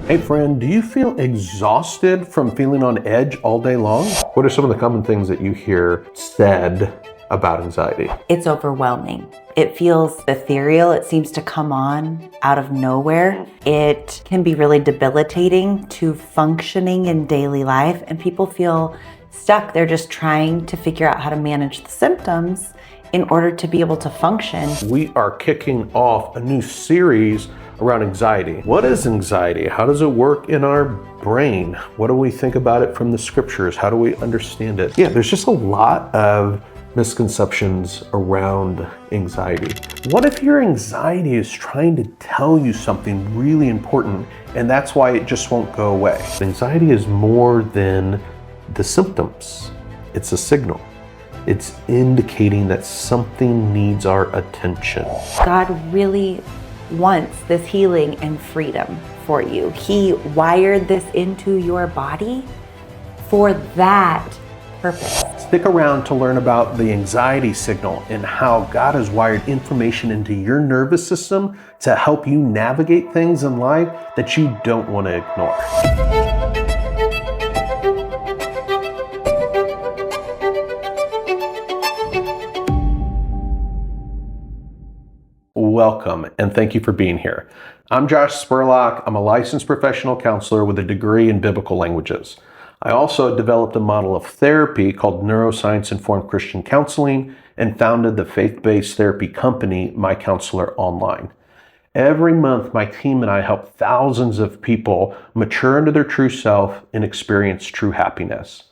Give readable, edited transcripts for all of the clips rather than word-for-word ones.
Hey friend, do you feel exhausted from feeling on edge all day long? What are some of the common things that you hear said about anxiety? It's overwhelming. It feels ethereal. It seems to come on out of nowhere. It can be really debilitating to functioning in daily life, and people feel stuck. They're just trying to figure out how to manage the symptoms in order to be able to function. We are kicking off a new series around anxiety. What is anxiety? How does it work in our brain? What do we think about it from the scriptures? How do we understand it? Yeah, there's just a lot of misconceptions around anxiety. What if your anxiety is trying to tell you something really important and that's why it just won't go away? Anxiety is more than the symptoms. It's a signal. It's indicating that something needs our attention. God really wants this healing and freedom for you. He wired this into your body for that purpose. Stick around to learn about the anxiety signal and how God has wired information into your nervous system to help you navigate things in life that you don't want to ignore. Welcome, and thank you for being here. I'm Josh Spurlock. I'm a licensed professional counselor with a degree in biblical languages. I also developed a model of therapy called Neuroscience-Informed Christian Counseling and founded the faith-based therapy company, My Counselor Online. Every month, my team and I help thousands of people mature into their true self and experience true happiness.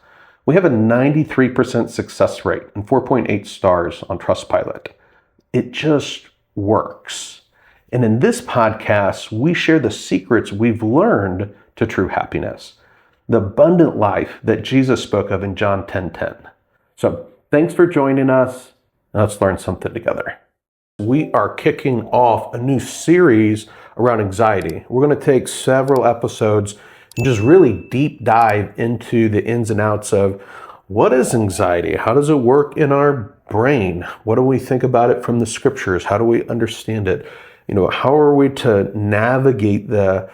We have a 93% success rate and 4.8 stars on Trustpilot. It just works. And in this podcast, we share the secrets we've learned to true happiness, the abundant life that Jesus spoke of in John 10:10. So thanks for joining us. Let's learn something together. We are kicking off a new series around anxiety. We're going to take several episodes and just really deep dive into the ins and outs of what is anxiety? How does it work in our brain? What do we think about it from the scriptures? How do we understand it? How are we to navigate the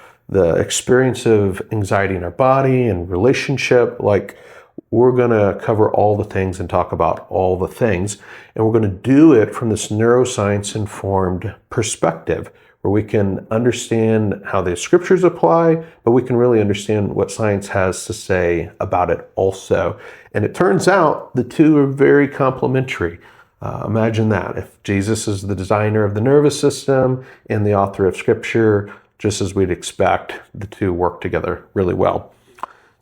experience of anxiety in our body and relationship? We're going to cover all the things and talk about all the things. And we're going to do it from this neuroscience-informed perspective, where we can understand how the scriptures apply, but we can really understand what science has to say about it also. And it turns out the two are very complementary. Imagine that. If Jesus is the designer of the nervous system and the author of scripture, just as we'd expect, the two work together really well.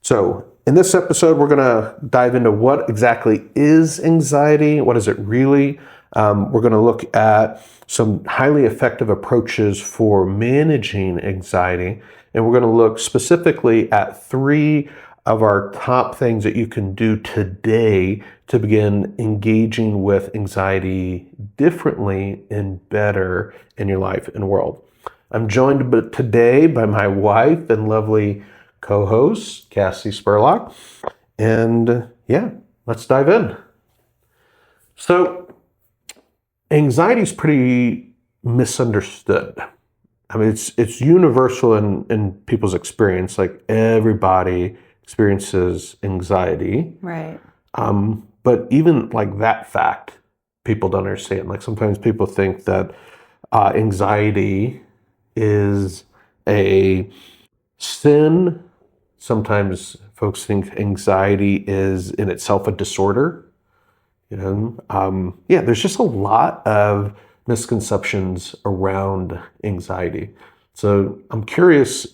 So in this episode, we're going to dive into what exactly is anxiety. What is it really? We're going to look at some highly effective approaches for managing anxiety. And we're going to look specifically at 3 of our top things that you can do today to begin engaging with anxiety differently and better in your life and world. I'm joined today by my wife and lovely co-host, Cassie Spurlock. And let's dive in. So anxiety is pretty misunderstood. I mean, it's universal in people's experience. Like everybody experiences anxiety. Right. But even like that fact, people don't understand. Like sometimes people think that anxiety is a sin. Sometimes folks think anxiety is in itself a disorder. There's just a lot of misconceptions around anxiety. So I'm curious,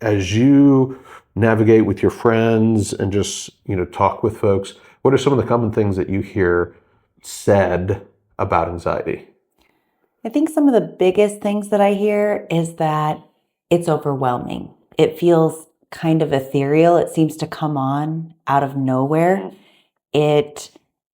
as you navigate with your friends and just, talk with folks, what are some of the common things that you hear said about anxiety? I think some of the biggest things that I hear is that it's overwhelming. It feels kind of ethereal. It seems to come on out of nowhere. It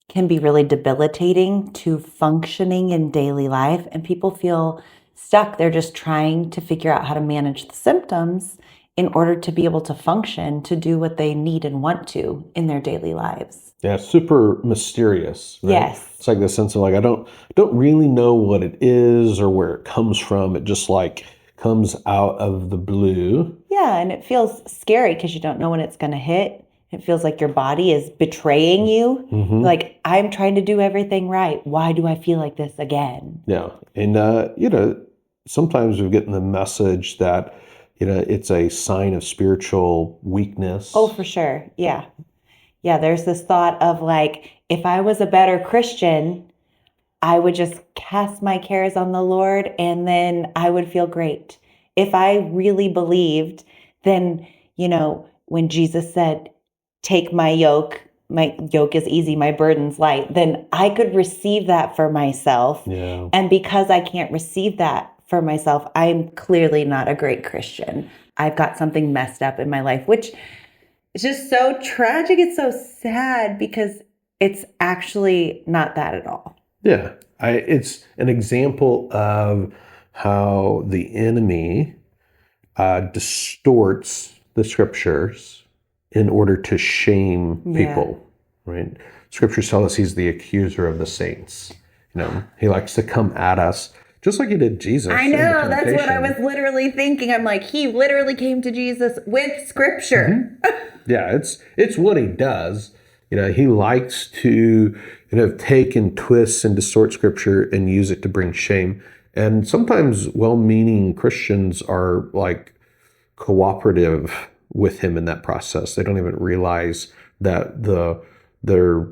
can be really debilitating to functioning in daily life, and people feel stuck. They're just trying to figure out how to manage the symptoms in order to be able to function, to do what they need and want to in their daily lives. Yeah, super mysterious, right? Yes. It's like the sense of I don't really know what it is or where it comes from. It just comes out of the blue. Yeah, and it feels scary because you don't know when it's going to hit. It feels like your body is betraying you. Mm-hmm. Like, I'm trying to do everything right. Why do I feel like this again? Yeah. And, sometimes we're getting the message that, it's a sign of spiritual weakness. Oh, for sure. Yeah. Yeah, there's this thought of like, if I was a better Christian, I would just cast my cares on the Lord and then I would feel great. If I really believed, then, when Jesus said, take my yoke is easy, my burden's light, then I could receive that for myself. Yeah. And because I can't receive that for myself, I'm clearly not a great Christian. I've got something messed up in my life, which is just so tragic. It's so sad because it's actually not that at all. Yeah. It's an example of how the enemy distorts the scriptures in order to shame people, right? Scriptures tell us he's the accuser of the saints. He likes to come at us just like he did Jesus. I know, that's what I was literally thinking. I'm like, he literally came to Jesus with scripture. Mm-hmm. Yeah, it's what he does. He likes to, take and twist and distort scripture and use it to bring shame. And sometimes well-meaning Christians are like cooperative with him in that process. They don't even realize that they're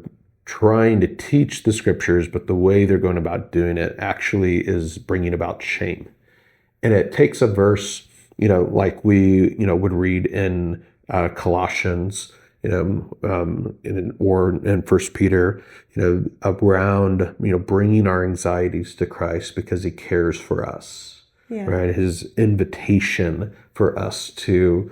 trying to teach the scriptures, but the way they're going about doing it actually is bringing about shame. And it takes a verse, like we, would read in Colossians, or in First Peter, around, bringing our anxieties to Christ because he cares for us, right? His invitation for us to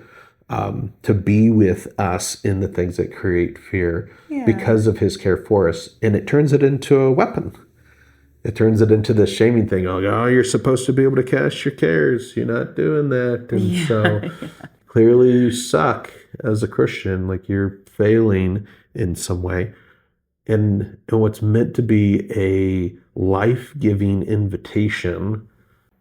be with us in the things that create fear because of his care for us. And it turns it into a weapon. It turns it into the shaming thing. Oh, you're supposed to be able to cast your cares. You're not doing that. And so clearly you suck as a Christian, like you're failing in some way. And what's meant to be a life-giving invitation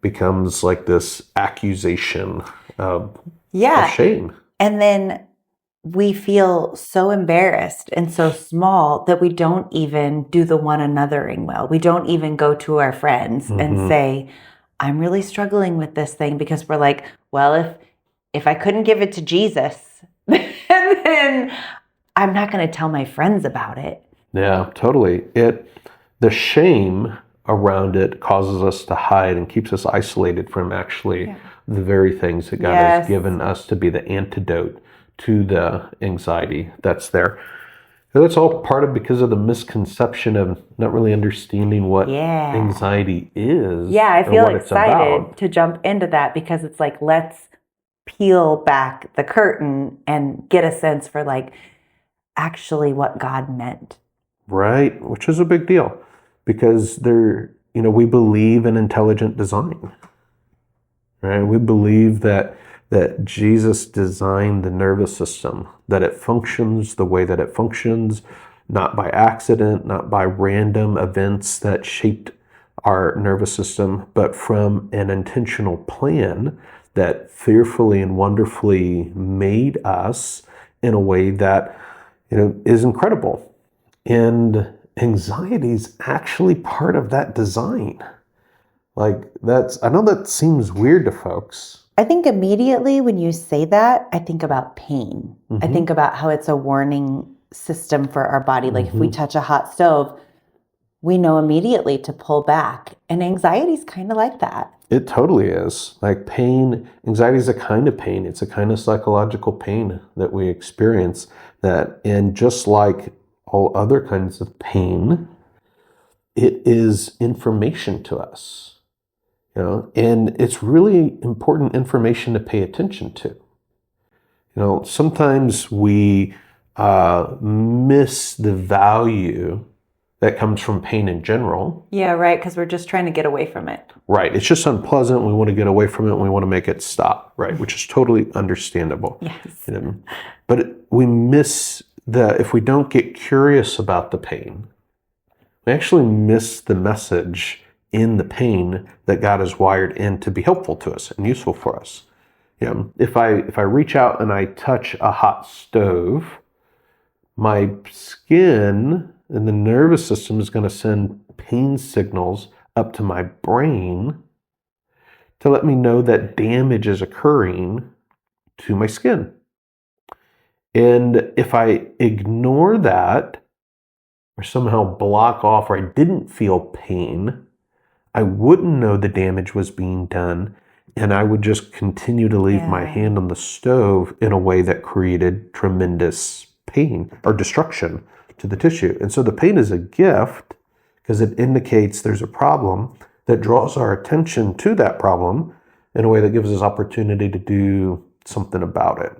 becomes like this accusation of shame. And then we feel so embarrassed and so small that we don't even do the one anothering well. We don't even go to our friends and say, I'm really struggling with this thing, because we're like, well, if I couldn't give it to Jesus, then I'm not going to tell my friends about it. Yeah, totally. The shame around it causes us to hide and keeps us isolated from actually the very things that God has given us to be the antidote to the anxiety that's there. And that's all because of the misconception of not really understanding what anxiety is. Yeah, I feel excited to jump into that, because it's like, let's peel back the curtain and get a sense for like actually what God meant. Right, which is a big deal, because we believe in intelligent design. Right? We believe that Jesus designed the nervous system, that it functions the way that it functions, not by accident, not by random events that shaped our nervous system, but from an intentional plan that fearfully and wonderfully made us in a way that is incredible. And anxiety is actually part of that design. I know that seems weird to folks. I think immediately when you say that, I think about pain. I think about how it's a warning system for our body. Like if we touch a hot stove, we know immediately to pull back. And anxiety is kind of like that. It totally is. Like pain, anxiety is a kind of pain. It's a kind of psychological pain that we experience and just like all other kinds of pain, it is information to us. And it's really important information to pay attention to. Sometimes we miss the value that comes from pain in general. Yeah, right, because we're just trying to get away from it. Right, it's just unpleasant. We want to get away from it, and we want to make it stop, right, which is totally understandable. Yes. But we miss if we don't get curious about the pain, we actually miss the message in the pain that God has wired in to be helpful to us and useful for us. If I reach out and I touch a hot stove, my skin and the nervous system is going to send pain signals up to my brain to let me know that damage is occurring to my skin. And if I ignore that or somehow block off or I didn't feel pain, I wouldn't know the damage was being done, and I would just continue to leave my hand on the stove in a way that created tremendous pain or destruction to the tissue. And so the pain is a gift because it indicates there's a problem that draws our attention to that problem in a way that gives us opportunity to do something about it.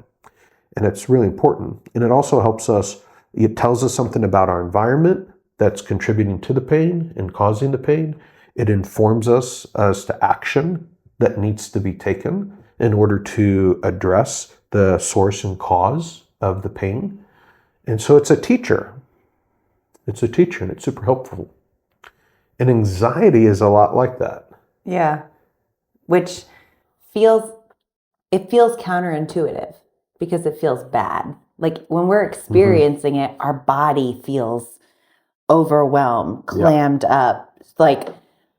And it's really important. And it also helps us, it tells us something about our environment that's contributing to the pain and causing the pain. It informs us as to action that needs to be taken in order to address the source and cause of the pain. And so it's a teacher. It's a teacher, and it's super helpful. And anxiety is a lot like that. Yeah. Which feels counterintuitive because it feels bad. Like when we're experiencing it, our body feels overwhelmed, clammed up. Like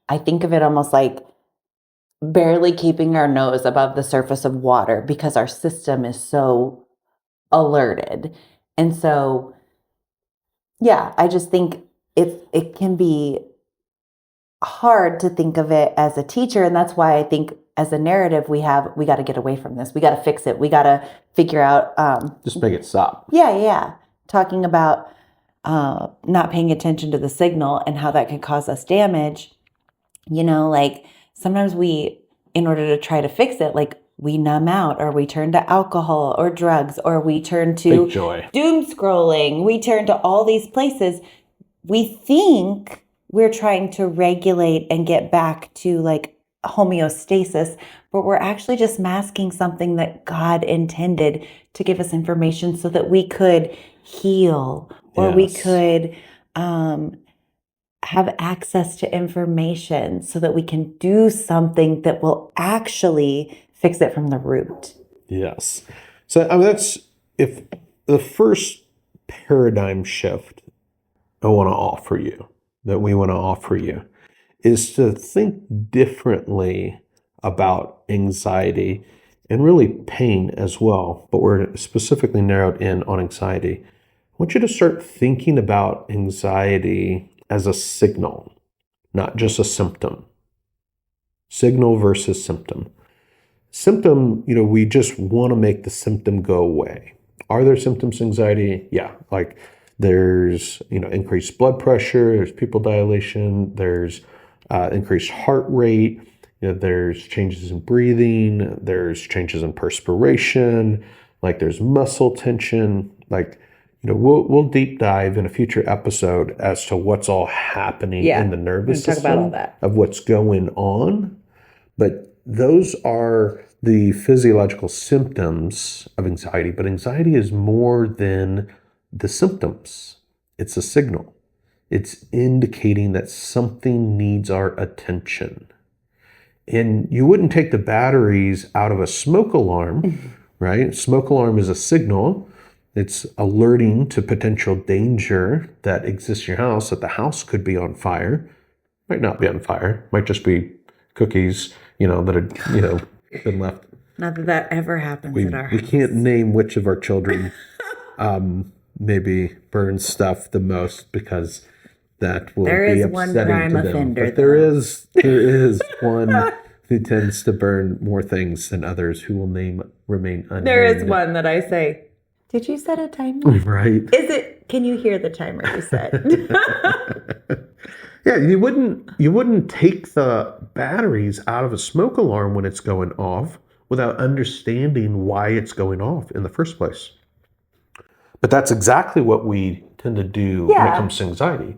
I think of it almost like barely keeping our nose above the surface of water because our system is so alerted. And so, yeah, I just think it can be hard to think of it as a teacher. And that's why I think as a narrative, we got to get away from this. We got to fix it. We got to figure out. Just make it stop. Yeah. Talking about not paying attention to the signal and how that can cause us damage. Like sometimes in order to try to fix it, like we numb out or we turn to alcohol or drugs or we turn to doom scrolling. We turn to all these places. We think we're trying to regulate and get back to like homeostasis, but we're actually just masking something that God intended to give us information so that we could heal or we could have access to information so that we can do something that will actually fix it from the root. Yes. So that's if the first paradigm shift we want to offer you is to think differently about anxiety and really pain as well, but we're specifically narrowed in on anxiety. I want you to start thinking about anxiety as a signal, not just a symptom. Signal versus symptom. Symptom, we just want to make the symptom go away. Are there symptoms of anxiety? Yeah, like there's, increased blood pressure, there's pupil dilation, there's increased heart rate, there's changes in breathing, there's changes in perspiration, like there's muscle tension, like, we'll deep dive in a future episode as to what's all happening in the nervous system about all that. Of what's going on. But those are the physiological symptoms of anxiety. But anxiety is more than the symptoms. It's a signal. It's indicating that something needs our attention. And you wouldn't take the batteries out of a smoke alarm, right? Smoke alarm is a signal. It's alerting to potential danger that exists in your house, that the house could be on fire. Might not be on fire. Might just be cookies, that had, been left. Not that ever happens at our house. We can't name which of our children maybe burns stuff the most because that will be upsetting to them. There is one prime offender. But there is one who tends to burn more things than others who will remain unnamed. There is one that I say, did you set a timer? Right. Can you hear the timer you set? Yeah, you wouldn't take the batteries out of a smoke alarm when it's going off without understanding why it's going off in the first place. But that's exactly what we tend to do when it comes to anxiety.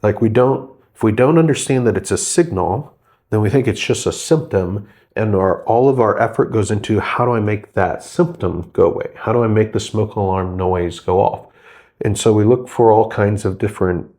Like if we don't understand that it's a signal, then we think it's just a symptom, and all of our effort goes into how do I make that symptom go away? How do I make the smoke alarm noise go off? And so we look for all kinds of different,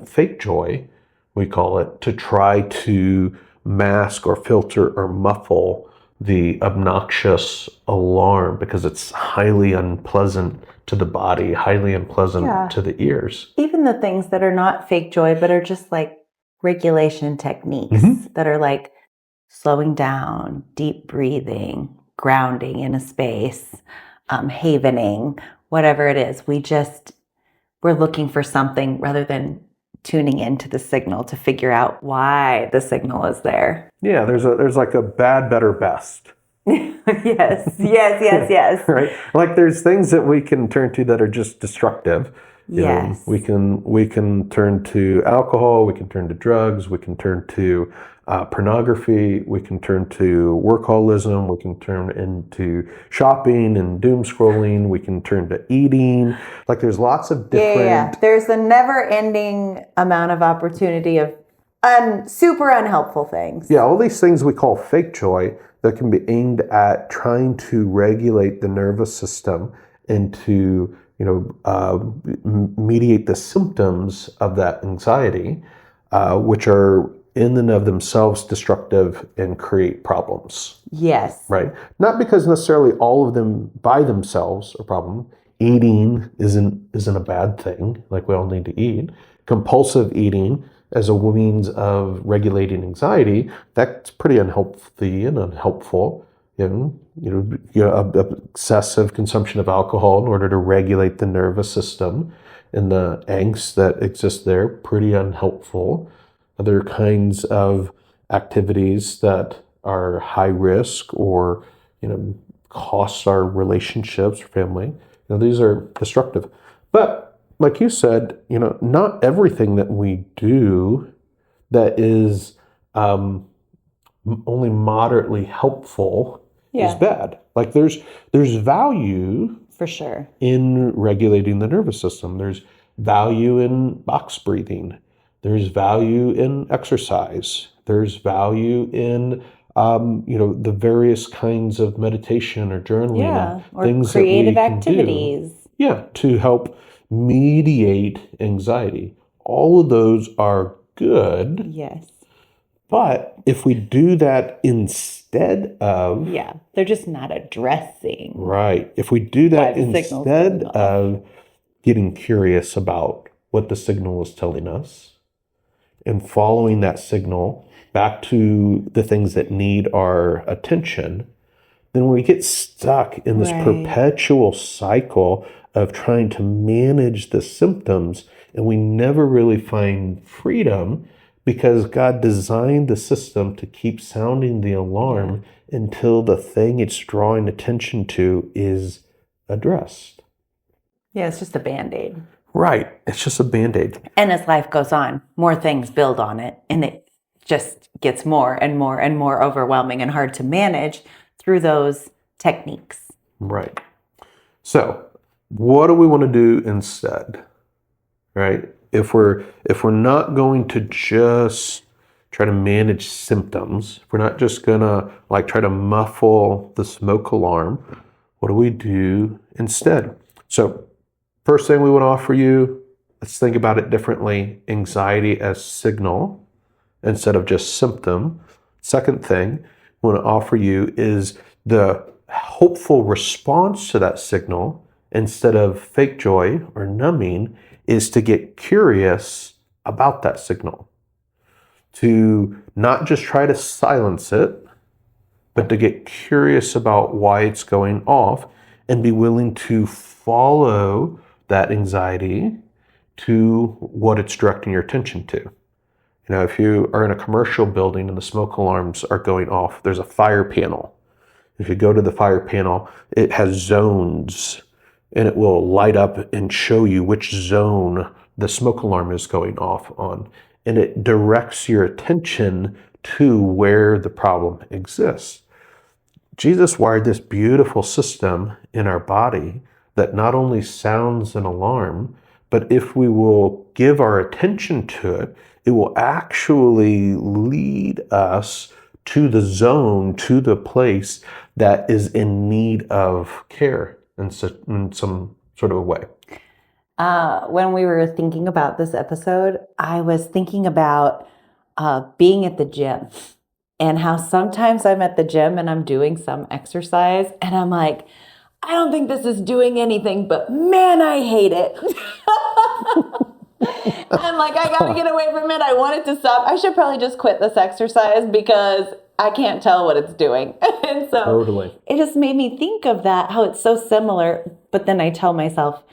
fake joy we call it, to try to mask or filter or muffle the obnoxious alarm because it's highly unpleasant to the body, highly unpleasant to the ears. Even the things that are not fake joy, but are just like regulation techniques that are like slowing down, deep breathing, grounding in a space, havening, whatever it is. We're looking for something rather than tuning into the signal to figure out why the signal is there. Yeah, there's like a bad, better, best. yes. Right? Like there's things that we can turn to that are just destructive. You know, we can turn to alcohol, we can turn to drugs, we can turn to pornography, we can turn to workaholism, we can turn into shopping and doom scrolling, we can turn to eating. Like there's lots of different. There's a never-ending amount of opportunity of super unhelpful things. Yeah, all these things we call fake joy that can be aimed at trying to regulate the nervous system and to mediate the symptoms of that anxiety, which are in and of themselves destructive and create problems. Yes. Right? Not because necessarily all of them by themselves are a problem. Eating isn't a bad thing. Like we all need to eat. Compulsive eating as a means of regulating anxiety, that's pretty unhealthy and unhelpful. Excessive consumption of alcohol in order to regulate the nervous system and the angst that exists there, pretty unhelpful. Other kinds of activities that are high risk or, cost our relationships or family, these are destructive. But like you said, not everything that we do that is only moderately helpful is bad. Like there's value for sure in regulating the nervous system. There's value in box breathing. There's value in exercise. There's value in the various kinds of meditation or journaling, or things creative that we activities. Can do, to help mediate anxiety. All of those are good. Yes. But if we do that instead of... Yeah, they're just not addressing. Right. If we do that instead of getting curious about what the signal is telling us and following that signal back to the things that need our attention, then we get stuck in this perpetual cycle of trying to manage the symptoms, and we never really find freedom because God designed the system to keep sounding the alarm until the thing it's drawing attention to is addressed. Yeah, it's just a Band-Aid. Right. It's just a Band-Aid. And as life goes on, more things build on it, and it just gets more and more and more overwhelming and hard to manage through those techniques. Right. So, what do we want to do instead? Right? If we're not going to just try to manage symptoms, if we're not just gonna try to muffle the smoke alarm, what do we do instead? So, first thing we want to offer you, let's think about it differently. Anxiety as signal instead of just symptom. Second thing we want to offer you is the hopeful response to that signal instead of fake joy or numbing is to get curious about that signal. To not just try to silence it, but to get curious about why it's going off and be willing to follow that anxiety to what it's directing your attention to. If you are in a commercial building and the smoke alarms are going off, there's a fire panel. If you go to the fire panel, it has zones and it will light up and show you which zone the smoke alarm is going off on. And it directs your attention to where the problem exists. Jesus wired this beautiful system in our body that not only sounds an alarm, but if we will give our attention to it, it will actually lead us to the zone, to the place that is in need of care in some sort of a way. When we were thinking about this episode, I was thinking about being at the gym and how sometimes I'm at the gym and I'm doing some exercise and I'm like, I don't think this is doing anything, but man, I hate it. I'm like, I gotta get away from it. I want it to stop. I should probably just quit this exercise because I can't tell what it's doing. And so Totally. it just made me think of that, how it's so similar. But then I tell myself,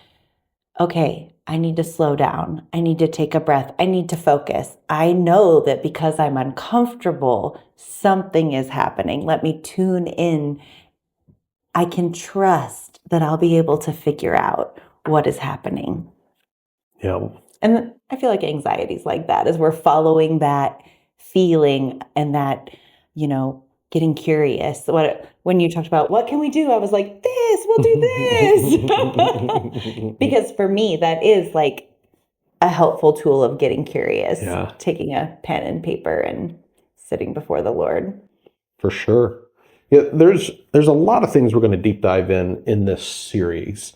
okay, I need to slow down. I need to take a breath. I need to focus. I know that because I'm uncomfortable, something is happening. Let me tune in. I can trust that I'll be able to figure out what is happening. Yeah. And I feel like anxiety is like that, as we're following that feeling and that, getting curious. When you talked about what can we do, I was like, we'll do this. Because for me, that is like a helpful tool of getting curious, taking a pen and paper and sitting before the Lord. For sure. Yeah, there's a lot of things we're going to deep dive in this series,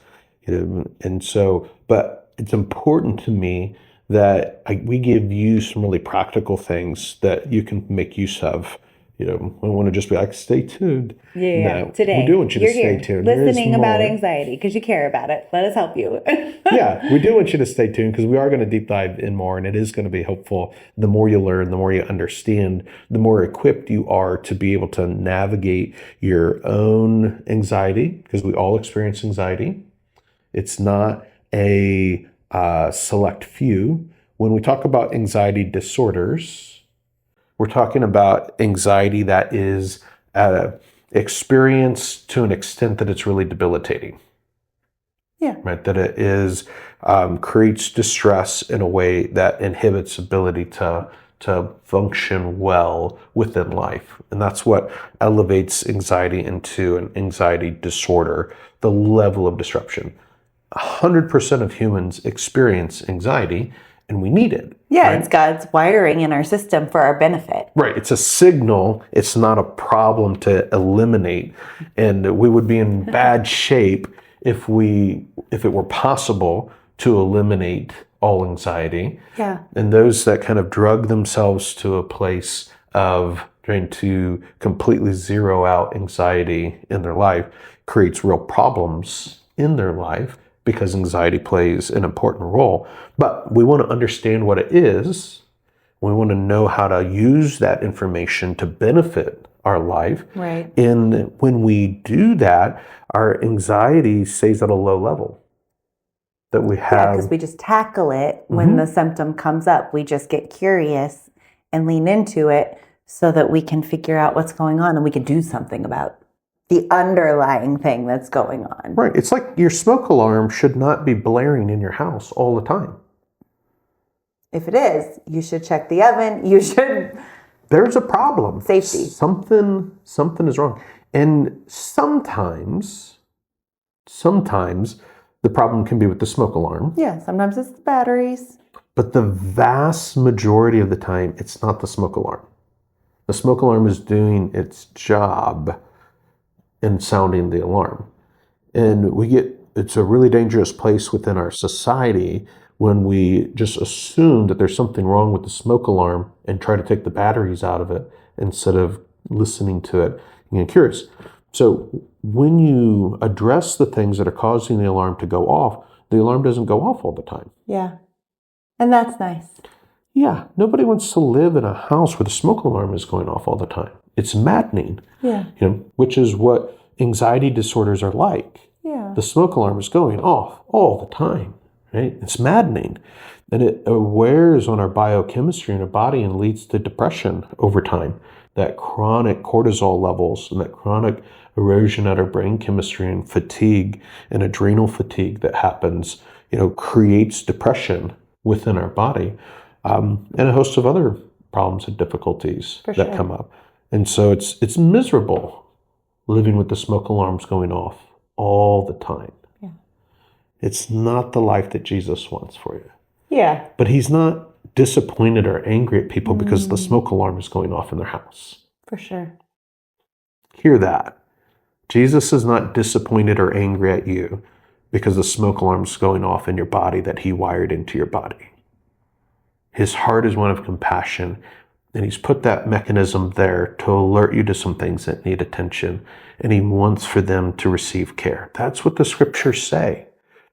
and so, but it's important to me that we give you some really practical things that you can make use of. We want to just be like, stay tuned. Yeah, no, today we do want you to stay tuned. Listening about anxiety because you care about it. Let us help you. Yeah, we do want you to stay tuned because we are going to deep dive in more, and it is going to be helpful. The more you learn, the more you understand, the more equipped you are to be able to navigate your own anxiety, because we all experience anxiety. It's not a select few. When we talk about anxiety disorders, we're talking about anxiety that is experienced to an extent that it's really debilitating. Yeah. Right. That it is creates distress in a way that inhibits ability to function well within life. And that's what elevates anxiety into an anxiety disorder, the level of disruption. 100% of humans experience anxiety, and we need it. Yeah, right? It's God's wiring in our system for our benefit. Right. It's a signal. It's not a problem to eliminate. And we would be in bad shape if it were possible to eliminate all anxiety. Yeah. And those that kind of drug themselves to a place of trying to completely zero out anxiety in their life creates real problems in their life, because anxiety plays an important role. But we want to understand what it is. We want to know how to use that information to benefit our life. Right. And when we do that, our anxiety stays at a low level. That we have. Yeah, because we just tackle it when the symptom comes up. We just get curious and lean into it so that we can figure out what's going on and we can do something about the underlying thing that's going on. Right. It's like your smoke alarm should not be blaring in your house all the time. If it is, you should check the oven. You should. There's a problem. Safety. Something is wrong. And sometimes the problem can be with the smoke alarm. Yeah, sometimes it's the batteries. But the vast majority of the time, it's not the smoke alarm. The smoke alarm is doing its job in sounding the alarm. And it's a really dangerous place within our society when we just assume that there's something wrong with the smoke alarm and try to take the batteries out of it instead of listening to it and getting curious. So when you address the things that are causing the alarm to go off, the alarm doesn't go off all the time. Yeah. And that's nice. Yeah. Nobody wants to live in a house where the smoke alarm is going off all the time. It's maddening. Yeah. Which is what anxiety disorders are like. Yeah. The smoke alarm is going off all the time, right? It's maddening. And it wears on our biochemistry in our body and leads to depression over time. That chronic cortisol levels and that chronic erosion at our brain chemistry and fatigue and adrenal fatigue that happens, creates depression within our body, and a host of other problems and difficulties that come up. And so it's miserable living with the smoke alarms going off all the time. Yeah. It's not the life that Jesus wants for you. Yeah. But he's not disappointed or angry at people because the smoke alarm is going off in their house. For sure. Hear that. Jesus is not disappointed or angry at you because the smoke alarm is going off in your body that he wired into your body. His heart is one of compassion, And he's put that mechanism there to alert you to some things that need attention. And he wants for them to receive care. That's what the scriptures say.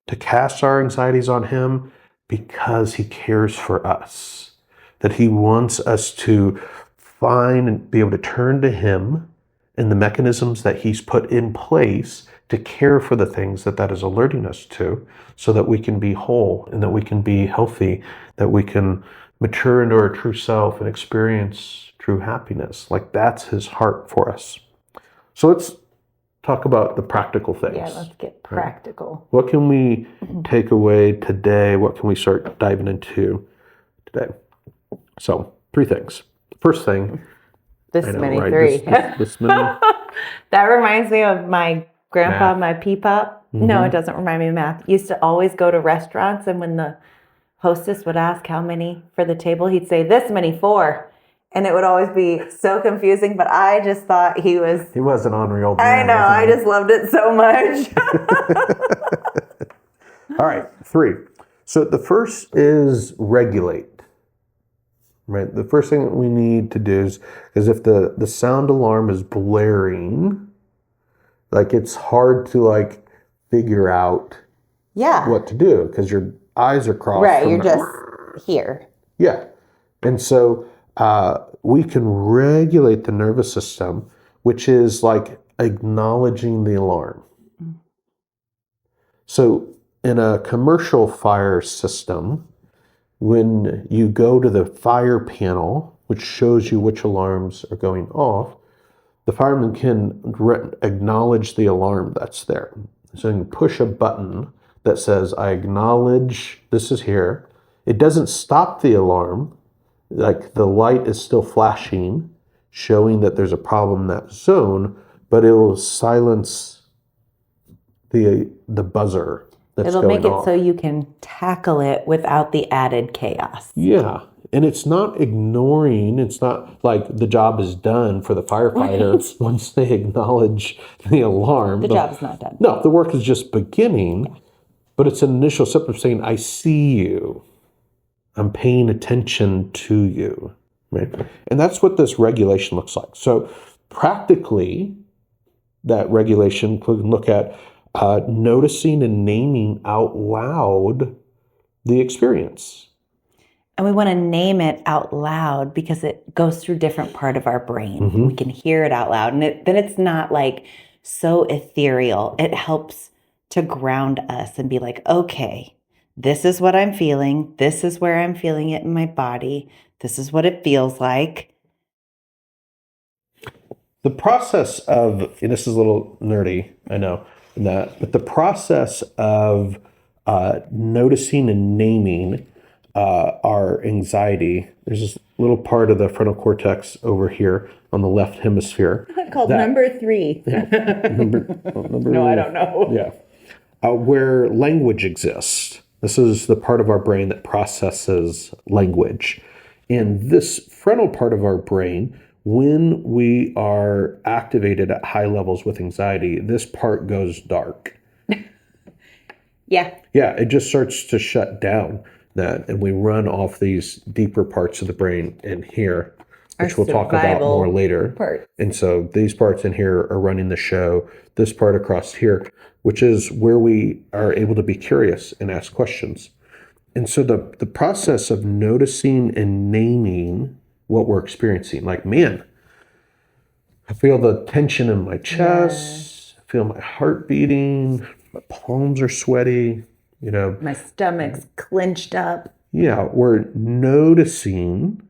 To cast our anxieties on him because he cares for us. That he wants us to find and be able to turn to him and the mechanisms that he's put in place to care for the things that is alerting us to, so that we can be whole and that we can be healthy, that we can mature into our true self and experience true happiness. Like, that's his heart for us. So let's talk about the practical things. Yeah, let's get practical. What can we take away today? What can we start diving into today? So 3 things. First thing. This I know, many, right? 3. This many. That reminds me of my grandpa, Math. my P-Pop. No, it doesn't remind me of math. Used to always go to restaurants, and when the hostess would ask how many for the table, he'd say, this many, 4. And it would always be so confusing, but I just thought he was... He was an ornery old I man. know, I just loved it so much. All right, 3. So the first is regulate. Right? The first thing that we need to do is if the sound alarm is blaring, like, it's hard to like figure out what to do because your eyes are crossed. Right, you're just here. Yeah. And so we can regulate the nervous system, which is like acknowledging the alarm. So in a commercial fire system, when you go to the fire panel, which shows you which alarms are going off, the fireman can acknowledge the alarm that's there. So you can push a button that says, I acknowledge this is here. It doesn't stop the alarm. Like, the light is still flashing, showing that there's a problem in that zone, but it will silence the buzzer that's It'll going make it off. so you can tackle it without the added chaos. Yeah. And it's not ignoring, it's not like the job is done for the firefighter once they acknowledge the alarm. The job is not done. No, the work is just beginning, but it's an initial step of saying, I see you. I'm paying attention to you. Right? And that's what this regulation looks like. So practically, that regulation can look at noticing and naming out loud the experience. And we want to name it out loud because it goes through different part of our brain. We can hear it out loud. And then it's not like so ethereal. It helps to ground us and be like, okay, this is what I'm feeling. This is where I'm feeling it in my body. This is what it feels like. The process of, and this is a little nerdy, I know, but the process of noticing and naming our anxiety, there's this little part of the frontal cortex over here on the left hemisphere. Called number 3. Number, No, I don't know. Yeah. Where language exists. This is the part of our brain that processes language. And this frontal part of our brain, when we are activated at high levels with anxiety, this part goes dark. Yeah. Yeah, it just starts to shut down that, and we run off these deeper parts of the brain in here, which we'll talk about more later. Part. And so these parts in here are running the show. This part across here, which is where we are able to be curious and ask questions. And so the process of noticing and naming what we're experiencing, like, man, I feel the tension in my chest, I feel my heart beating, my palms are sweaty, My stomach's clenched up. Yeah, we're noticing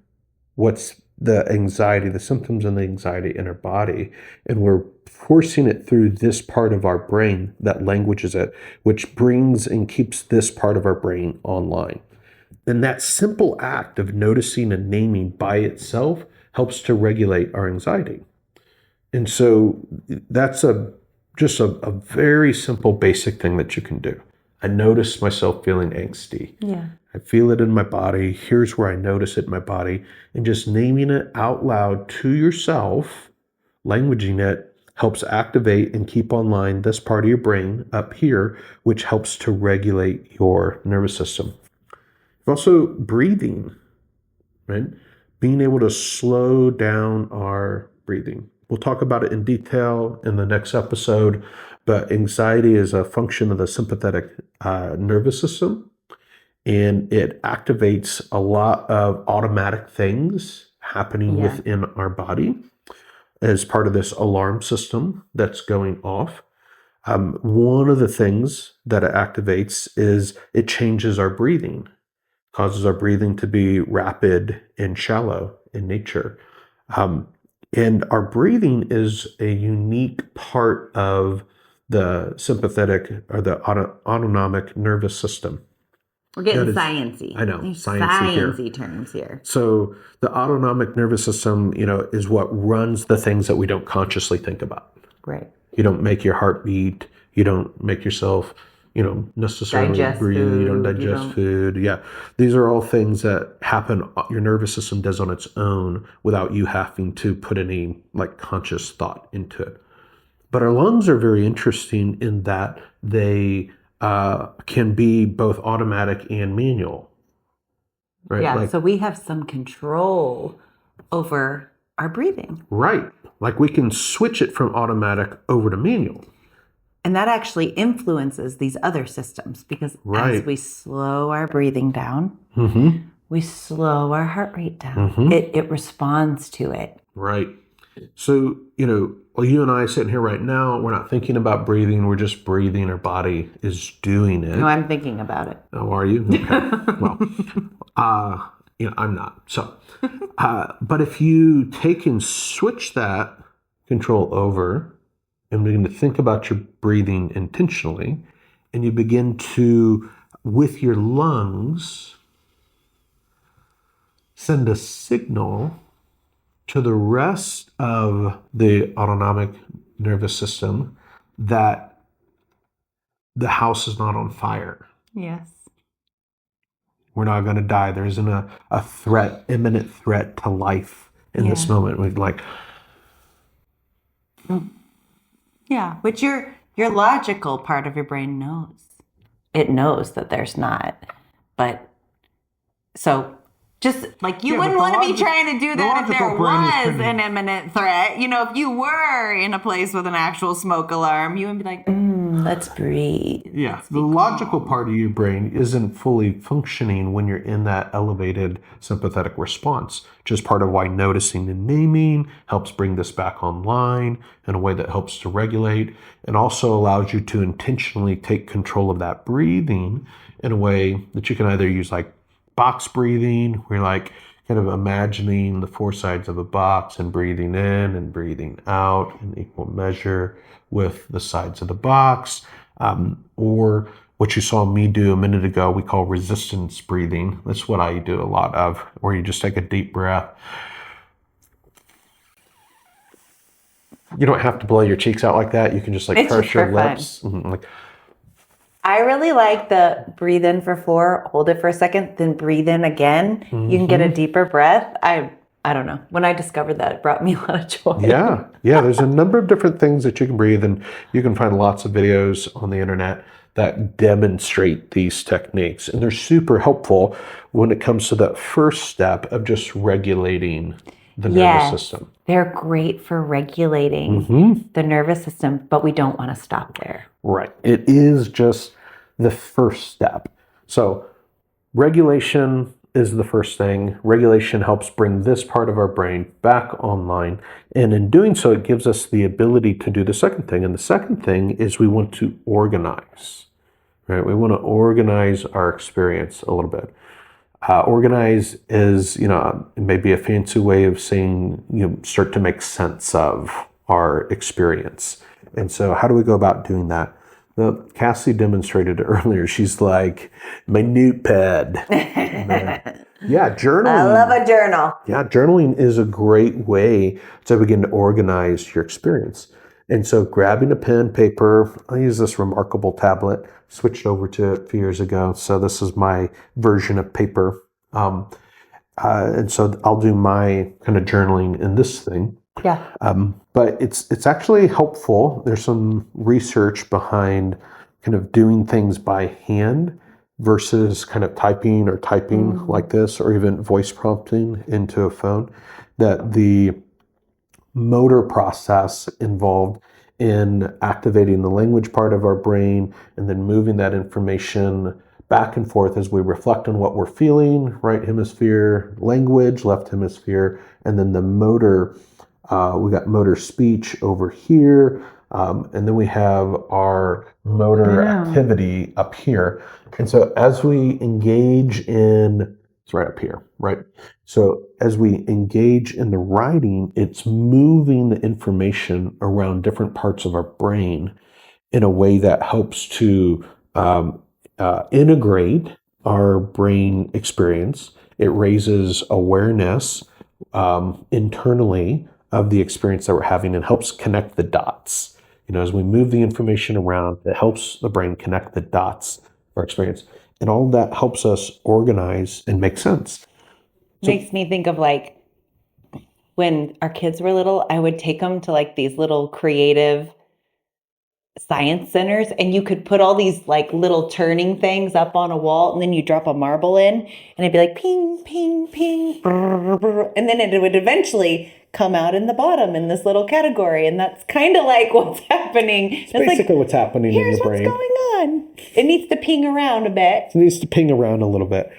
what's the anxiety, the symptoms and the anxiety in our body, and we're forcing it through this part of our brain that languages it, which brings and keeps this part of our brain online. And that simple act of noticing and naming by itself helps to regulate our anxiety. And so that's just a very simple, basic thing that you can do. I notice myself feeling angsty. Yeah. I feel it in my body. Here's where I notice it in my body. And just naming it out loud to yourself, languaging it, helps activate and keep online this part of your brain up here, which helps to regulate your nervous system. Also, breathing, right? being able to slow down our breathing. We'll talk about it in detail in the next episode, but anxiety is a function of the sympathetic nervous system, and it activates a lot of automatic things happening within our body as part of this alarm system that's going off. One of the things that it activates is it changes our breathing, causes our breathing to be rapid and shallow in nature. And our breathing is a unique part of the sympathetic or the autonomic nervous system. We're getting sciencey. I know, There's sciencey terms here. So the autonomic nervous system, is what runs the things that we don't consciously think about. Right. You don't make your heart beat. You don't make yourself, necessarily Digest breathe. food, You don't digest food. Yeah. These are all things that happen, your nervous system does on its own without you having to put any conscious thought into it. But our lungs are very interesting in that they can be both automatic and manual. Right? Yeah, so we have some control over our breathing. Right. We can switch it from automatic over to manual. And that actually influences these other systems because as we slow our breathing down, we slow our heart rate down. It responds to it. Right. So, you and I sitting here right now, we're not thinking about breathing. We're just breathing. Our body is doing it. No, I'm thinking about it. Oh, are you? Okay. Well, I'm not. So, but if you take and switch that control over and begin to think about your breathing intentionally, and you begin to, with your lungs, send a signal to the rest of the autonomic nervous system that the house is not on fire. Yes. We're not going to die. There isn't a threat, imminent threat to life in this moment. We're Yeah, which your logical part of your brain knows. It knows that there's not. But so just you wouldn't want to be trying to do that if there was an imminent threat. If you were in a place with an actual smoke alarm, you would be like, let's breathe. Yeah, the logical part of your brain isn't fully functioning when you're in that elevated sympathetic response, which is part of why noticing and naming helps bring this back online in a way that helps to regulate and also allows you to intentionally take control of that breathing in a way that you can either use box breathing, where you're kind of imagining the four sides of a box and breathing in and breathing out in equal measure with the sides of the box, or what you saw me do a minute ago, we call resistance breathing. That's what I do a lot of, where you just take a deep breath. You don't have to blow your cheeks out like that. You can just purse your lips. I really like the breathe in for 4, hold it for a second, then breathe in again. You can get a deeper breath. I don't know. When I discovered that, it brought me a lot of joy. Yeah. There's a number of different things that you can breathe, and you can find lots of videos on the internet that demonstrate these techniques. And they're super helpful when it comes to that first step of just regulating the nervous system. They're great for regulating the nervous system, but we don't want to stop there. Right. It is just the first step. So regulation is the first thing. Regulation helps bring this part of our brain back online. And in doing so, it gives us the ability to do the second thing. And the second thing is we want to organize, right? We want to organize our experience a little bit. Organize is, maybe a fancy way of saying, start to make sense of our experience. And so how do we go about doing that? Cassie demonstrated it earlier. She's like, my notepad. Journaling. I love a journal. Yeah, journaling is a great way to begin to organize your experience. And so grabbing a pen, paper, I use this remarkable tablet, switched over to it a few years ago. So this is my version of paper. And so I'll do my kind of journaling in this thing. Yeah. But it's actually helpful. There's some research behind kind of doing things by hand versus kind of typing or typing like this, or even voice prompting into a phone, that the motor process involved in activating the language part of our brain and then moving that information back and forth as we reflect on what we're feeling, right hemisphere language, left hemisphere, and then the motor, we got motor speech over here, and then we have our motor activity up here. And so as we engage in, it's right up here, right? So as we engage in the writing, it's moving the information around different parts of our brain in a way that helps to integrate our brain experience. It raises awareness internally of the experience that we're having and helps connect the dots. As we move the information around, it helps the brain connect the dots of our experience. And all of that helps us organize and make sense. Makes me think of like when our kids were little, I would take them to like these little creative science centers, and you could put all these like little turning things up on a wall, and then you drop a marble in, and it'd be like ping, ping, ping, brr, brr, and then it would eventually come out in the bottom in this little category. And that's kind of like what's happening. It's basically what's happening in your brain. Here's what's going on. It needs to ping around a bit. It needs to ping around a little bit.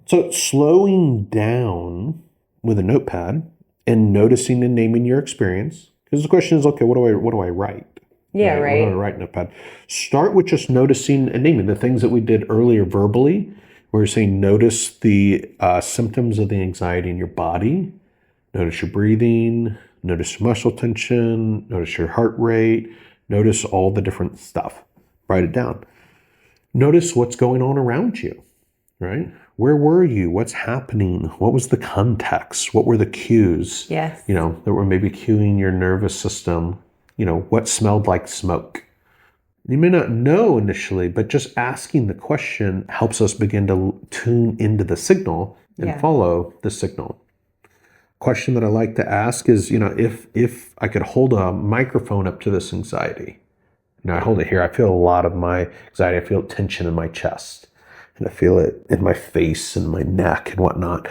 So slowing down with a notepad and noticing and naming your experience. Because the question is, okay, what do I write? Yeah, right. What do I write in a notepad? Start with just noticing and naming the things that we did earlier verbally. We're saying notice the symptoms of the anxiety in your body. Notice your breathing. Notice your muscle tension. Notice your heart rate. Notice all the different stuff. Write it down. Notice what's going on around you, right? Where were you? What's happening? What was the context? What were the cues? Yes. That were maybe cueing your nervous system. What smelled like smoke? You may not know initially, but just asking the question helps us begin to tune into the signal and follow the signal. Question that I like to ask is, if I could hold a microphone up to this anxiety. I hold it here. I feel a lot of my anxiety. I feel tension in my chest. And I feel it in my face and my neck and whatnot.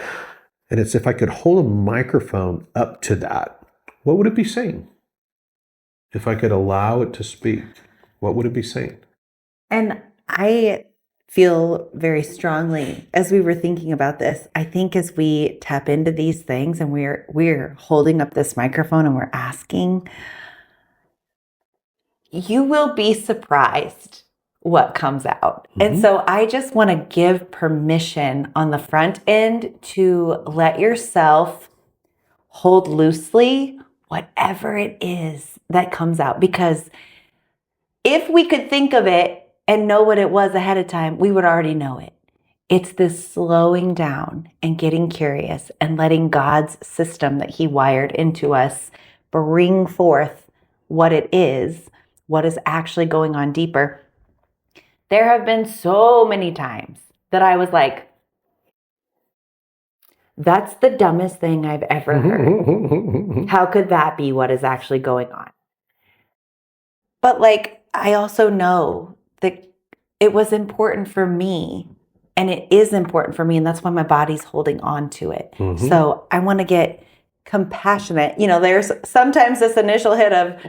And it's if I could hold a microphone up to that, what would it be saying? If I could allow it to speak, what would it be saying? And I feel very strongly as we were thinking about this, I think as we tap into these things and we're holding up this microphone and we're asking, you will be surprised what comes out. Mm-hmm. And so I just want to give permission on the front end to let yourself hold loosely whatever it is that comes out. Because if we could think of it and know what it was ahead of time, we would already know it. It's this slowing down and getting curious and letting God's system that He wired into us bring forth what it is, what is actually going on deeper. There have been so many times that I was like, that's the dumbest thing I've ever heard. How could that be what is actually going on? But I also know that it was important for me, and it is important for me, and that's why my body's holding on to it. Mm-hmm. So I want to get compassionate. There's sometimes this initial hit of,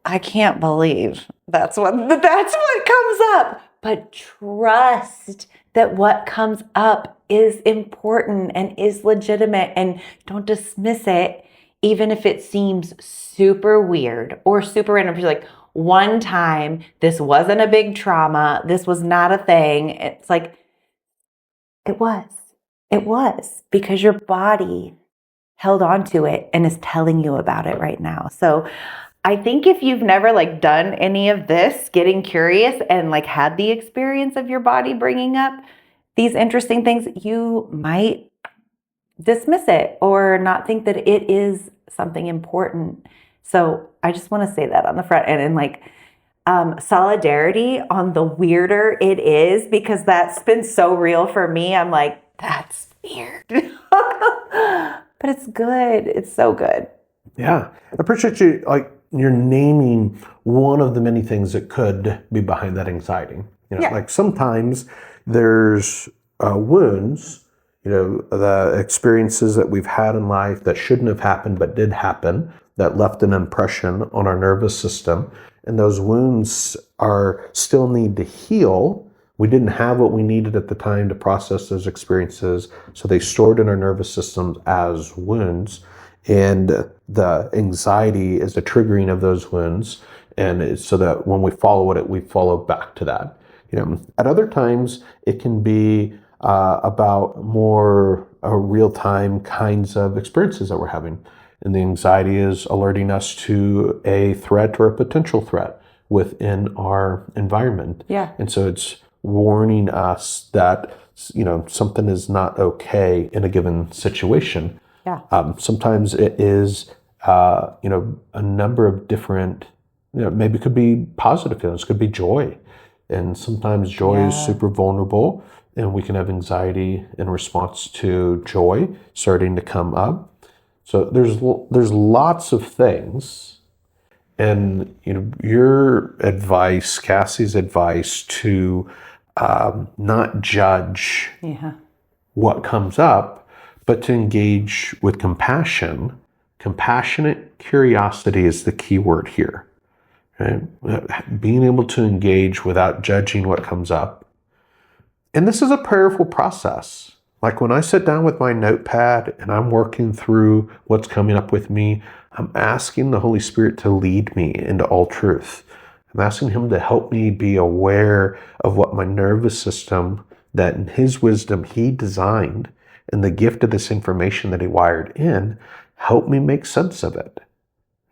I can't believe that's what comes up. But trust that what comes up is important and is legitimate, and don't dismiss it, even if it seems super weird or super random. If you're like, one time, this wasn't a big trauma, this was not a thing. It's like, it was because your body held on to it and is telling you about it right now. So I think if you've never done any of this, getting curious and had the experience of your body bringing up these interesting things, you might dismiss it or not think that it is something important. So I just want to say that on the front end, and solidarity on the weirder it is, because that's been so real for me. I'm like, that's weird. But it's good. It's so good. Yeah. I appreciate you, you're naming one of the many things that could be behind that anxiety. Sometimes There's wounds, the experiences that we've had in life that shouldn't have happened but did happen, that left an impression on our nervous system. And those wounds still need to heal. We didn't have what we needed at the time to process those experiences, so they stored in our nervous systems as wounds. And the anxiety is the triggering of those wounds, and so that when we follow it, we follow back to that. At other times, it can be about more real-time kinds of experiences that we're having. And the anxiety is alerting us to a threat or a potential threat within our environment. Yeah. And so it's warning us that, something is not okay in a given situation. Yeah. Sometimes it is, a number of different, maybe it could be positive feelings, it could be joy. And sometimes joy is super vulnerable, and we can have anxiety in response to joy starting to come up. So there's lots of things, and your advice, Cassie's advice, to not judge what comes up, but to engage with compassion. Compassionate curiosity is the key word here. Right? Being able to engage without judging what comes up. And this is a prayerful process. Like when I sit down with my notepad and I'm working through what's coming up with me, I'm asking the Holy Spirit to lead me into all truth. I'm asking Him to help me be aware of what my nervous system, that in His wisdom He designed, and the gift of this information that He wired in, help me make sense of it.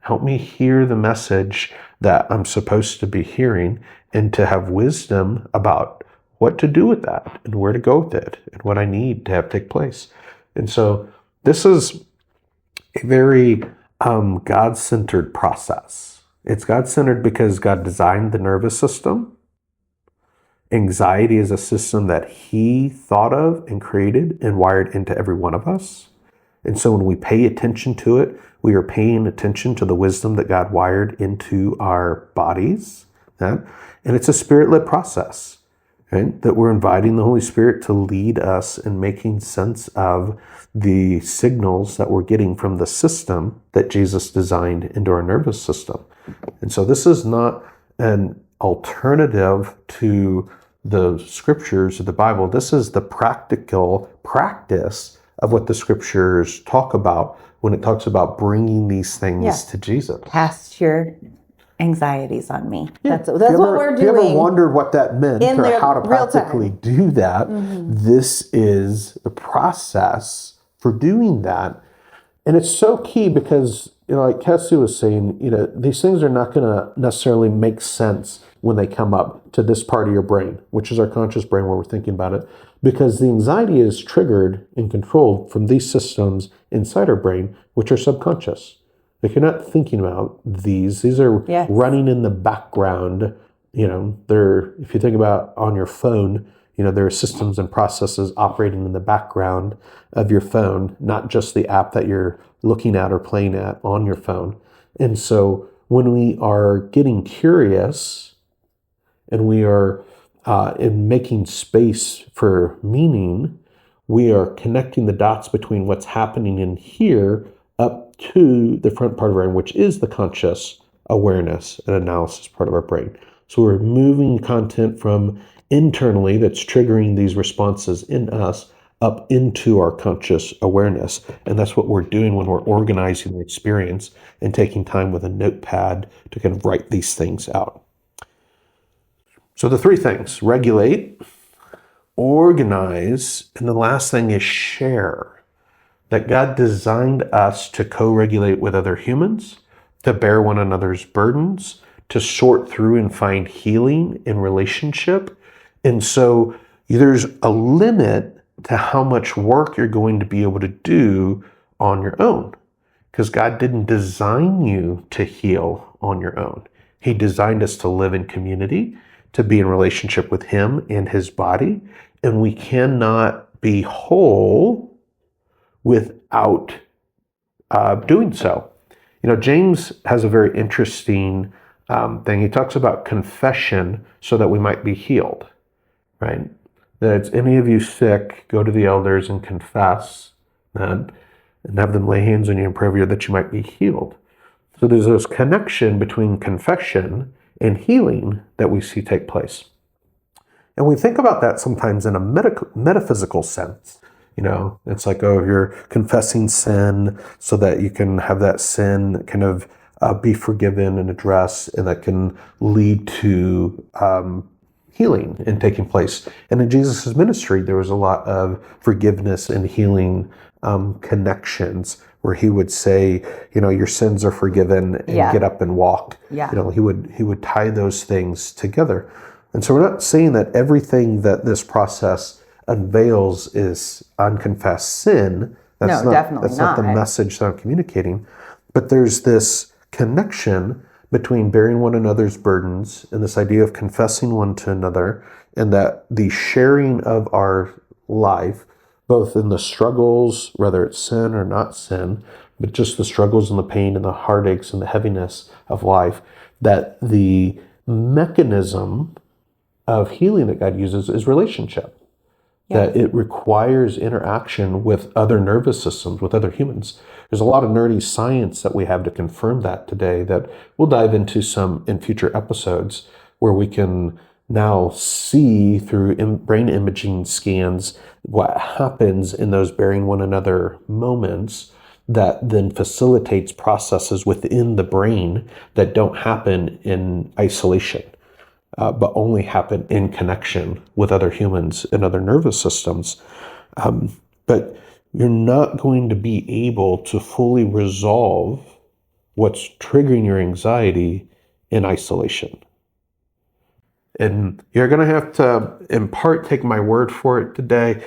Help me hear the message that I'm supposed to be hearing, and to have wisdom about what to do with that and where to go with it and what I need to have take place. And so this is a very God-centered process. It's God-centered because God designed the nervous system. Anxiety is a system that He thought of and created and wired into every one of us. And so when we pay attention to it, we are paying attention to the wisdom that God wired into our bodies. And it's a spirit-led process. Right? That we're inviting the Holy Spirit to lead us in making sense of the signals that we're getting from the system that Jesus designed into our nervous system. And so this is not an alternative to the scriptures of the Bible. This is the practical practice of what the scriptures talk about when it talks about bringing these things to Jesus. Cast your anxieties on me. Yeah. That's what we're doing. If you ever wondered what that meant or how to practically do that, this is the process for doing that. And it's so key because, like Cassie was saying, these things are not going to necessarily make sense when they come up to this part of your brain, which is our conscious brain where we're thinking about it, because the anxiety is triggered and controlled from these systems inside our brain, which are subconscious. Like you're not thinking about these are running in the background. If you think about on your phone, there are systems and processes operating in the background of your phone, not just the app that you're looking at or playing at on your phone. And so when we are getting curious and we are in making space for meaning, we are connecting the dots between what's happening in here up to the front part of our brain, which is the conscious awareness and analysis part of our brain. So we're moving content from internally that's triggering these responses in us up into our conscious awareness. And that's what we're doing when we're organizing the experience and taking time with a notepad to kind of write these things out. So the three things: regulate, organize, and the last thing is share. That God designed us to co-regulate with other humans, to bear one another's burdens, to sort through and find healing in relationship. And so there's a limit to how much work you're going to be able to do on your own, because God didn't design you to heal on your own. He designed us to live in community, to be in relationship with Him and His body, and we cannot be whole without doing so. James has a very interesting thing. He talks about confession so that we might be healed, right? That any of you sick, go to the elders and confess that, and have them lay hands on you and pray over you that you might be healed. So there's this connection between confession and healing that we see take place. And we think about that sometimes in a metaphysical sense. It's like, oh, you're confessing sin so that you can have that sin kind of be forgiven and addressed, and that can lead to healing and taking place. And in Jesus' ministry, there was a lot of forgiveness and healing connections, where he would say, your sins are forgiven, and get up and walk. Yeah. He would tie those things together. And so we're not saying that everything that this process unveils is unconfessed sin. Definitely that's not the message that I'm communicating. But there's this connection between bearing one another's burdens and this idea of confessing one to another, and that the sharing of our life, both in the struggles, whether it's sin or not sin, but just the struggles and the pain and the heartaches and the heaviness of life, that the mechanism of healing that God uses is relationship. Yeah. That it requires interaction with other nervous systems, with other humans. There's a lot of nerdy science that we have to confirm that today, that we'll dive into some in future episodes, where we can now see through brain imaging scans what happens in those bearing one another moments, that then facilitates processes within the brain that don't happen in isolation. But only happen in connection with other humans and other nervous systems. But you're not going to be able to fully resolve what's triggering your anxiety in isolation. And you're going to have to, in part, take my word for it today.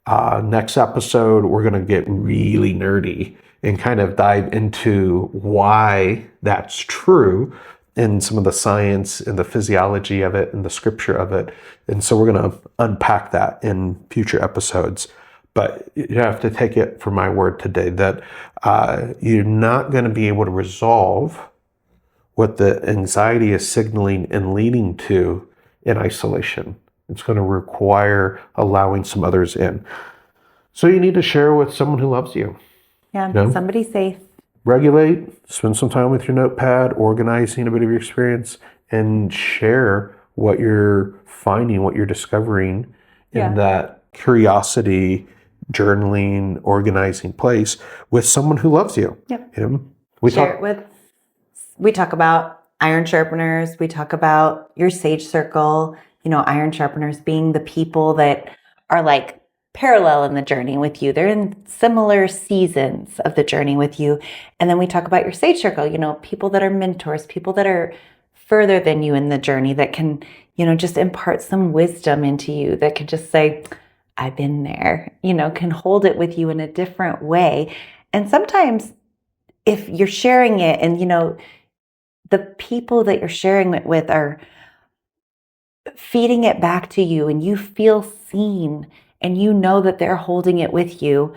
Next episode, we're going to get really nerdy and kind of dive into why that's true, and some of the science and the physiology of it and the scripture of it. And so we're going to unpack that in future episodes. But you have to take it for my word today that you're not going to be able to resolve what the anxiety is signaling and leading to in isolation. It's going to require allowing some others in. So you need to share with someone who loves you. Yeah, somebody safe. Regulate, spend some time with your notepad, organizing a bit of your experience, and share what you're finding, what you're discovering in that curiosity, journaling, organizing place with someone who loves you. Yep. We talk about iron sharpeners. We talk about your sage circle, iron sharpeners being the people that are like parallel in the journey with you. They're in similar seasons of the journey with you. And then we talk about your sage circle, people that are mentors, people that are further than you in the journey, that can, just impart some wisdom into you, that can just say, I've been there, can hold it with you in a different way. And sometimes if you're sharing it and, the people that you're sharing it with are feeding it back to you, and you feel seen, and that they're holding it with you,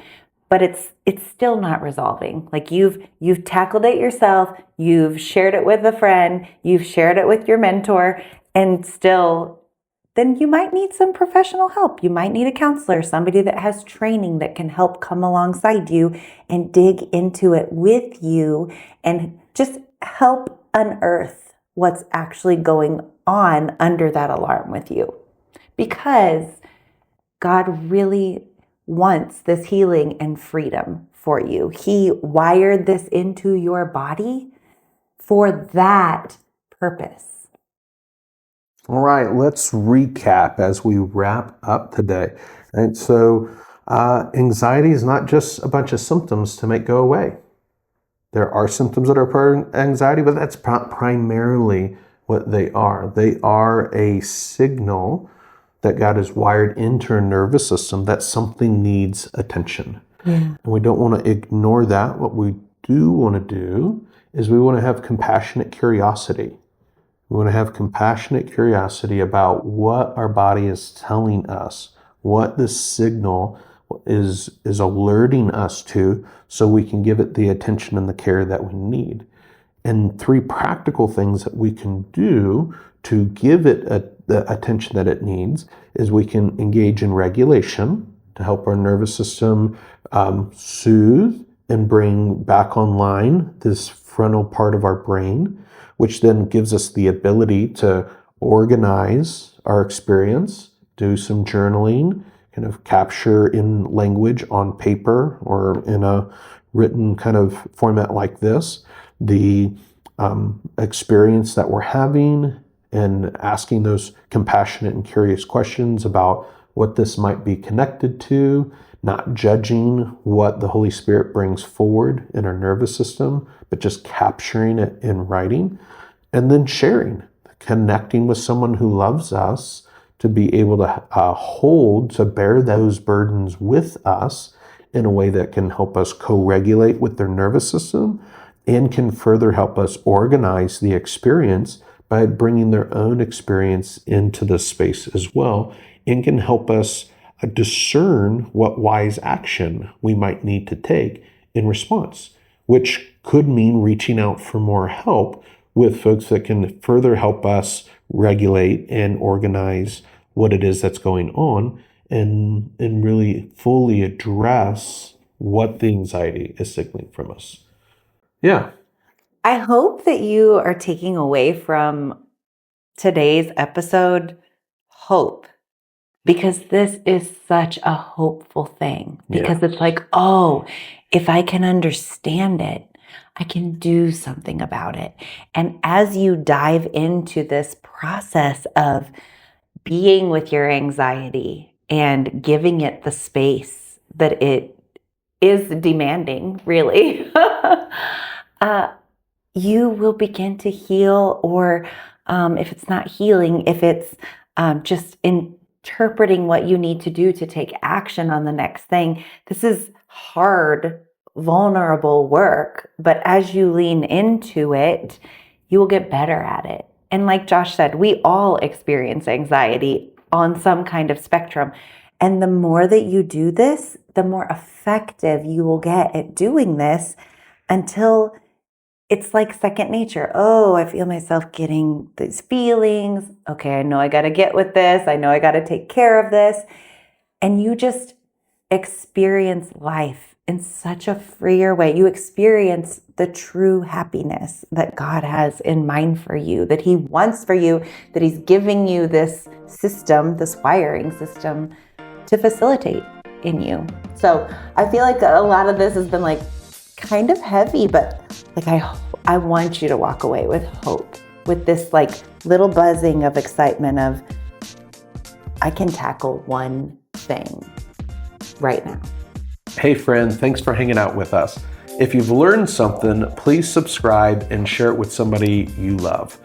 but it's still not resolving. Like you've tackled it yourself, you've shared it with a friend, you've shared it with your mentor, and still, then you might need some professional help. You might need a counselor, somebody that has training that can help come alongside you and dig into it with you and just help unearth what's actually going on under that alarm with you. Because God really wants this healing and freedom for you. He wired this into your body for that purpose. All right, let's recap as we wrap up today. Right, so anxiety is not just a bunch of symptoms to make go away. There are symptoms that are part of anxiety, but that's primarily what they are. They are a signal that God has wired into our nervous system that something needs attention. Yeah. And we don't want to ignore that. What we do want to do is we want to have compassionate curiosity. We want to have compassionate curiosity about what our body is telling us, what this signal is alerting us to, so we can give it the attention and the care that we need. And 3 practical things that we can do to give it the attention that it needs, is we can engage in regulation to help our nervous system soothe and bring back online this frontal part of our brain, which then gives us the ability to organize our experience, do some journaling, kind of capture in language on paper or in a written kind of format like this, the experience that we're having, and asking those compassionate and curious questions about what this might be connected to, not judging what the Holy Spirit brings forward in our nervous system, but just capturing it in writing, and then sharing, connecting with someone who loves us to be able to to bear those burdens with us in a way that can help us co-regulate with their nervous system and can further help us organize the experience by bringing their own experience into the space as well, and can help us discern what wise action we might need to take in response, which could mean reaching out for more help with folks that can further help us regulate and organize what it is that's going on, and really fully address what the anxiety is signaling from us. Yeah. I hope that you are taking away from today's episode hope, because this is such a hopeful thing. Because it's like, oh, if I can understand it, I can do something about it. And as you dive into this process of being with your anxiety and giving it the space that it is demanding, really, you will begin to heal, or if it's not healing, if it's just interpreting what you need to do to take action on the next thing. This is hard, vulnerable work, but as you lean into it, you will get better at it. And like Josh said, we all experience anxiety on some kind of spectrum. And the more that you do this, the more effective you will get at doing this, until it's like second nature. Oh, I feel myself getting these feelings. Okay, I know I got to get with this. I know I got to take care of this. And you just experience life in such a freer way. You experience the true happiness that God has in mind for you, that He wants for you, that He's giving you this system, this wiring system to facilitate in you. So I feel like a lot of this has been like kind of heavy, but like I want you to walk away with hope, with this like little buzzing of excitement of, I can tackle one thing right now. Hey friend, thanks for hanging out with us. If you've learned something, please subscribe and share it with somebody you love.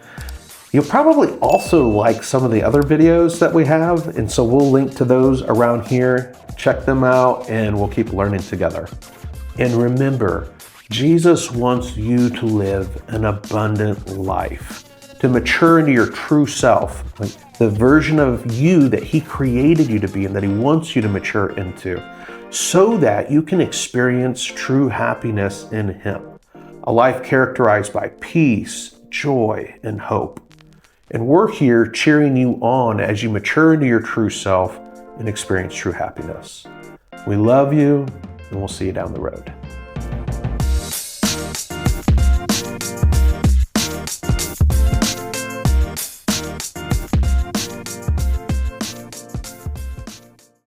You'll probably also like some of the other videos that we have, and so we'll link to those around here. Check them out and we'll keep learning together. And remember, Jesus wants you to live an abundant life, to mature into your true self, like the version of you that He created you to be and that He wants you to mature into, so that you can experience true happiness in Him, a life characterized by peace, joy, and hope. And we're here cheering you on as you mature into your true self and experience true happiness. We love you, and we'll see you down the road.